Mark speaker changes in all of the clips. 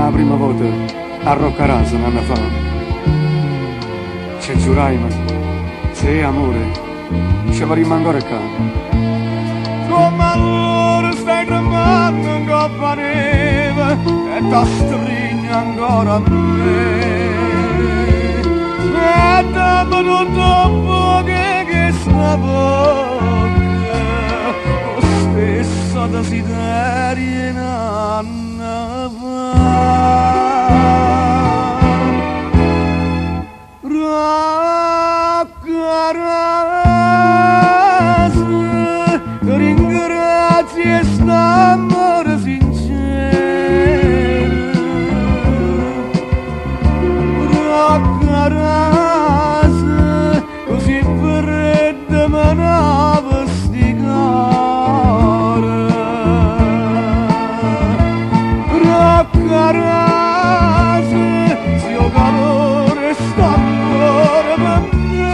Speaker 1: la prima volta a Roccarasa un anno fa. Ci giuraimo, se è amore, ci vorremmo ancora qua. Come allora stai tremando in coppa neve e ti stringi ancora a me. E dammi tutto un po' che sta bocca, lo stesso desiderio in anno fa. Ringrazio st'amore sincero, Roccarasa, così fredda me ne vestigare. Roccarasa, sto calore sta ancora per me,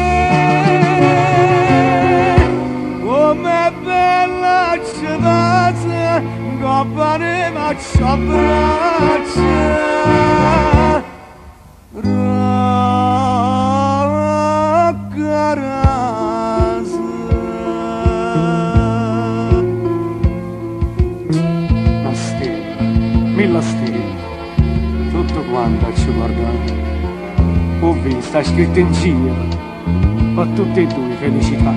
Speaker 1: com'è bella città, coppa ne faccio abbraccia. Roccarasa. Una stella, mille stelle, tutto quanto ci guardate. Ho visto, sta scritto in giro, per tutte e due felicità.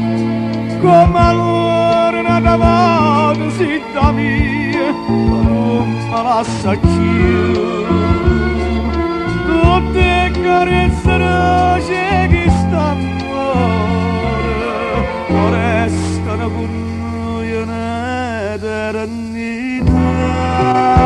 Speaker 1: Come allora nata volta zitta mia, non me lascia più. Tutte carezze roce che st'amore, restano con noi un'eternità.